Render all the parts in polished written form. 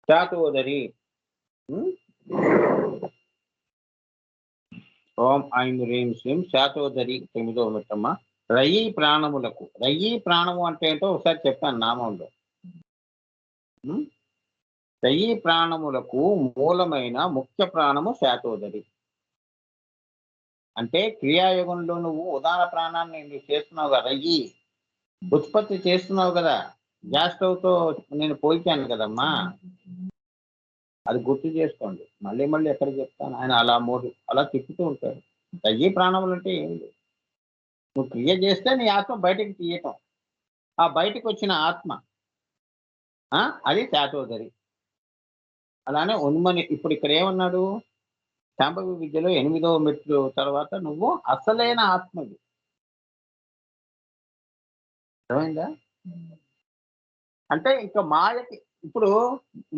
శాతోదరి. ఓం ఐం హ్రీం శ్రీం శాతోదరి 9వ మెట్టమ్మ. రయీ ప్రాణములకు. రయీ ప్రాణము అంటే ఏంటో ఒకసారి చెప్పాను నామంలో. రయీ ప్రాణములకు మూలమైన ముఖ్య ప్రాణము శాతోదరి. అంటే క్రియాయుగంలో నువ్వు ఉదాహరణ ప్రాణాన్ని నువ్వు చేస్తున్నావు కదా, రయ్యి ఉత్పత్తి చేస్తున్నావు కదా, గ్యాస్ స్టవ్తో నేను పోల్చాను కదమ్మా, అది గుర్తు చేసుకోండి. మళ్ళీ మళ్ళీ ఎక్కడ చెప్తాను, ఆయన అలా తిప్పుతూ ఉంటాడు. రయ్యి ప్రాణములు అంటే ఏమి లేదు, నువ్వు క్రియ చేస్తే నీ ఆత్మ బయటకు తీయటం, ఆ బయటకు వచ్చిన ఆత్మ అది శాతోదరి. అలానే ఉన్మని. ఇప్పుడు ఇక్కడ ఏమన్నాడు, శాంభవి విద్యలో 8వ మెట్లు తర్వాత నువ్వు అసలైన ఆత్మవి. అర్థమైందా? అంటే ఇంకా మాయకి ఇప్పుడు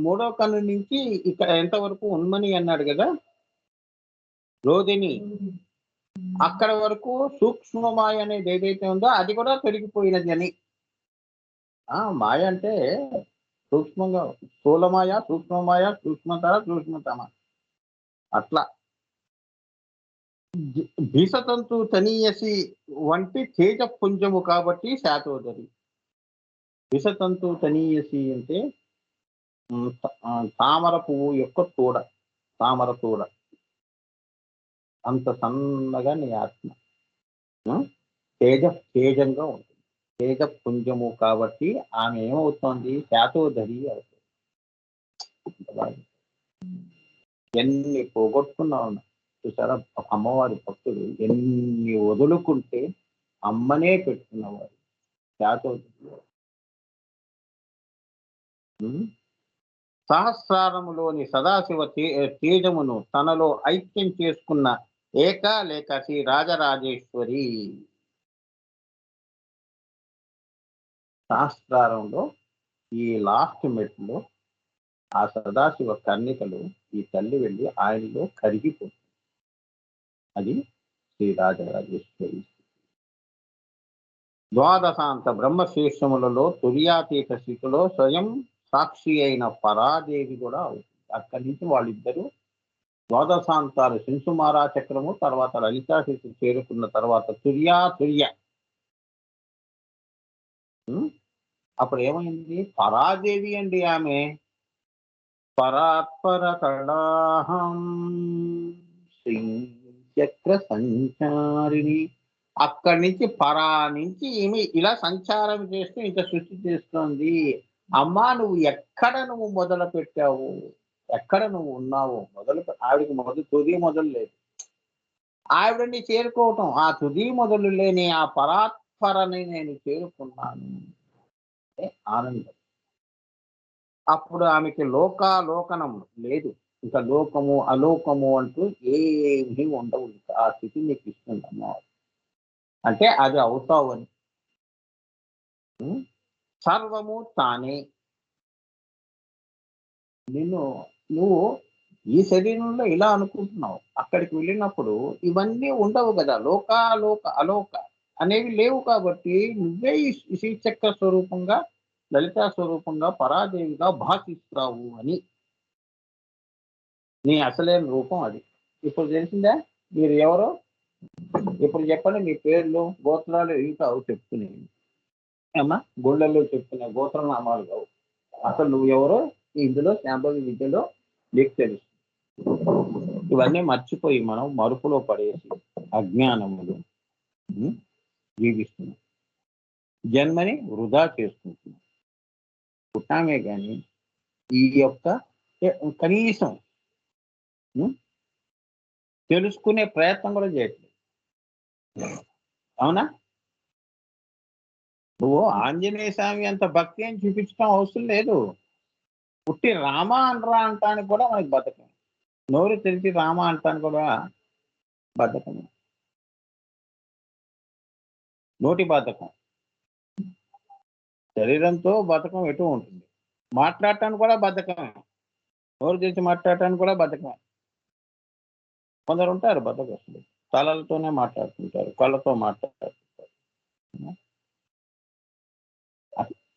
3వ కన్ను నుంచి ఇక్కడ ఎంతవరకు ఉన్మని అన్నాడు కదా, రోదిని, అక్కడ వరకు సూక్ష్మ మాయ అనేది ఏదైతే ఉందో అది కూడా పెరిగిపోయినది అని. మాయ అంటే సూక్ష్మంగా స్థూలమాయ, సూక్ష్మమాయ, సూక్ష్మతర, సూక్ష్మతమ, అట్లా. భీషతంతు తనీయసి వంటి తేజ పుంజము కాబట్టి శాతోదరి. భీషతంతు తనీయసి అంటే తామర పువ్వు యొక్క తోడ, తామర తోడ అంత సన్నగా నీ ఆత్మ తేజంగా ఉంటుంది. తేజ పుంజము కాబట్టి ఆమె ఏమవుతోంది, శాతోదరి అవుతుంది. ఎన్ని పోగొట్టుకున్నావు చూసారా, అమ్మవారి భక్తులు ఎన్ని వదులుకుంటే అమ్మనే పెట్టుకున్నవారు శాతోదరి. సహస్రారములోని సదాశివ తేజమును తనలో ఐక్యం చేసుకున్న లేక శ్రీ రాజరాజేశ్వరి. సహస్రారంలో ఈ లాస్ట్ మెట్లో ఆ సదాశివ కన్నికలు ఈ తల్లి వెళ్ళి ఆయనలో కరిగిపోతుంది. అది శ్రీ రాజరాజేశ్వరి. ద్వాదశాంత బ్రహ్మశేషములలో తుర్యాతీత స్థితిలో స్వయం సాక్షి అయిన పరాదేవి కూడా అవుతుంది. అక్కడి నుంచి వాళ్ళిద్దరూ ద్వాదశాంతాలు శింసుమారా చక్రము తర్వాత లలితా స్థితి చేరుకున్న తర్వాత తుర్య అప్పుడు ఏమైంది, పరాదేవి అండి ఆమె. పరాత్పర కళాహం శ్రీ చక్ర సంచారిణి. అక్కడి నుంచి పరా నుంచి ఏమి ఇలా సంచారం చేస్తూ ఇంకా సృష్టి చేస్తోంది. అమ్మా నువ్వు మొదలు పెట్టావు, ఎక్కడ నువ్వు ఉన్నావు ఆవిడికి తుది మొదలు లేదు. ఆవిడని చేరుకోవటం, ఆ తుది మొదలు లేని ఆ పరాత్పరని నేను చేరుకున్నాను ఆనందం. అప్పుడు ఆమెకి లోకాలోకనం లేదు, ఇంకా లోకము అలోకము అంటూ ఏమీ ఉండవు. ఆ స్థితి నీకు ఇస్తుంది అమ్మవారు. అంటే అది అవుతావు అని. సర్వము తానే. నువ్వు ఈ శరీరంలో ఇలా అనుకుంటున్నావు, అక్కడికి వెళ్ళినప్పుడు ఇవన్నీ ఉండవు కదా, లోకాలోక అలోక అనేవి లేవు. కాబట్టి నువ్వే ఈ శ్రీచక్ర స్వరూపంగా, లలితా స్వరూపంగా, పరాదేవిగా భాషిస్తావు అని. నీ అసలైన రూపం అది. ఇప్పుడు తెలిసిందా మీరు ఎవరో? ఇప్పుడు చెప్పండి మీ పేర్లు, గోత్రాలు ఇంకా అవు చెప్తున్నాయి అమ్మా, గుళ్ళల్లో చెప్తున్నా గోత్రనామాలు కావు. అసలు నువ్వు ఎవరో ఇందులో శాంభవి విద్యలో నీకు తెలుసు. ఇవన్నీ మర్చిపోయి మనం మరుపులో పడేసి అజ్ఞానములు జీవిస్తున్నాం, జన్మని వృధా చేసుకుంటున్నాం. పుట్టామే కానీ ఈ యొక్క కనీసం తెలుసుకునే ప్రయత్నం కూడా చేయట్లేదు. అవునా? నువ్వు ఆంజనేయ స్వామి అంత భక్తి అని చూపించడం అవసరం లేదు. పుట్టి రామ అనరా అంటానికి కూడా మనకి బతకం. నోరు తెరిచి రామ అంటానికి కూడా బతకం, నోటి బతకం. శరీరంతో బతకం ఎటు ఉంటుంది, మాట్లాడటానికి కూడా బతకమే, నోరు తెరిచి మాట్లాడటానికి కూడా బతకమే. కొందరు ఉంటారు బతకస్తులు, తలలతోనే మాట్లాడుతుంటారు, కళ్ళతో మాట్లాడుతుంటారు.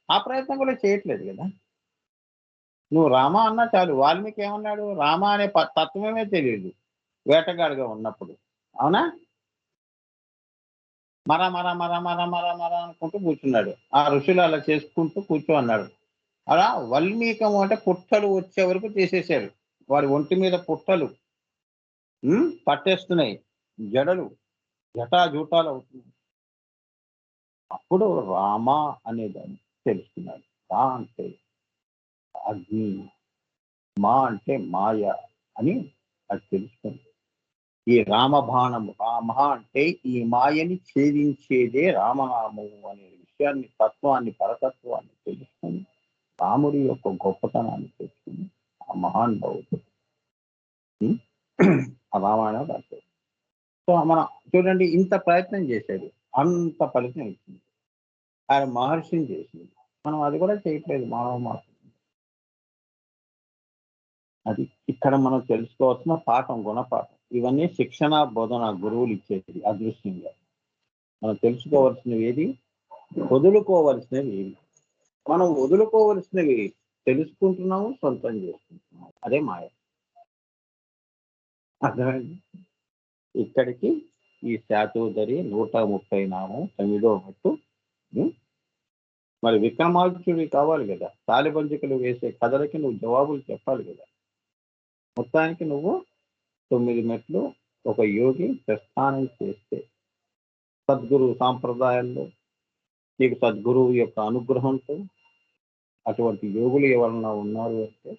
ఆ ప్రయత్నం కూడా చేయట్లేదు కదా. నువ్వు రామ అన్నా చాలు. వాల్మీకి ఏమన్నాడు? రామ అనే తత్వమే తెలియదు వేటగాడిగా ఉన్నప్పుడు. అవునా? మర మర మర మర మర మర అనుకుంటూ కూర్చున్నాడు. ఆ ఋషులు అలా చేసుకుంటూ కూర్చో అన్నాడు. అలా వల్మీకం అంటే పుట్టలు వచ్చే వరకు చేసేసారు. వాడి ఒంటి మీద పుట్టలు పట్టేస్తున్నాయి. జడలు జటాజూటాలవుతున్నాయి. అప్పుడు రామ అనేదాన్ని తెలుసుకున్నాడు. రా అంటే అగ్ని, మా అంటే మాయ అని అది తెలుసుకుంది. ఈ రామబాణము, రామ అంటే ఈ మాయని ఛేదించేదే రామనామము అనే విషయాన్ని, తత్వాన్ని, పరతత్వాన్ని తెలుసుకొని రాముడి యొక్క గొప్పతనాన్ని తెలుసుకుని ఆ మహానుభావుడు ఉం? ఆ రామాయణం రాశాడు. సో మనం చూడండి, ఇంత ప్రయత్నం చేశాడు, అంత ఫలితం ఇచ్చింది. ఆయన మహర్షిని చేసింది. మనం అది కూడా చేయట్లేదు, మానవ మాత్రం. అది ఇక్కడ మనం తెలుసుకోవాల్సిన పాఠం, గుణపాఠం. ఇవన్నీ శిక్షణ, బోధన గురువులు ఇచ్చేది అదృశ్యంగా. మనం తెలుసుకోవాల్సినవి ఏది, వదులుకోవలసినవి ఏవి. మనం వదులుకోవలసినవి తెలుసుకుంటున్నాము, సొంతం చేసుకుంటున్నాము. అదే మాయ. అర్థమైంది? ఇక్కడికి ఈ శాతోదరి 130 నామం 9వ మట్టు. ఉం? మరి విక్రమార్జునుడివి కావాలి కదా, తాలిబంజికలు వేసే కథలకి నువ్వు జవాబులు చెప్పాలి కదా. మొత్తానికి నువ్వు 9 మెట్లు ఒక యోగి ప్రస్థానం చేస్తే, సద్గురు సాంప్రదాయాల్లో నీకు సద్గురువు యొక్క అనుగ్రహంతో అటువంటి యోగులు ఎవరన్నా ఉన్నారు అంటే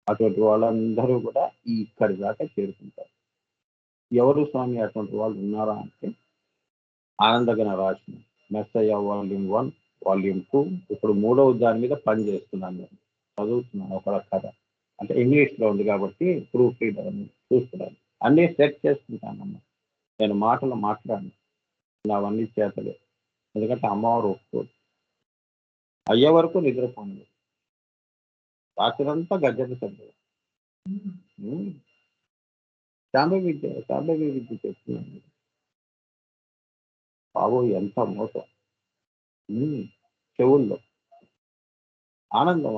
అటువంటి వాళ్ళందరూ కూడా ఇక్కడి దాకా చేరుకుంటారు. ఎవరు స్వామి అటువంటి వాళ్ళు ఉన్నారా అంటే, ఆనందగన రాసిన మెస్సయ్య వాల్యూమ్ 1, వాల్యూమ్ 2, ఇప్పుడు 3వ దాని మీద పని చేస్తున్నాను. నేను చదువుతున్నాను ఒక కథ. అంటే ఇంగ్లీష్లో ఉంది కాబట్టి ప్రూఫ్ రీడర్ అని చూస్తున్నాను. అన్నీ సెట్ చేసుకుంటానమ్మా. నేను మాటలు మాట్లాడను, అవన్నీ చేతలే. ఎందుకంటే అమ్మవారు ఒప్పుకోదు. అయ్యే వరకు నిద్రపోయింది, రాత్రంతా గజ్జల సభ్యులు. శాంభవి విద్య చెప్తున్నాను. బాబు ఎంత మోసం. చెవుల్లో ఆనందం.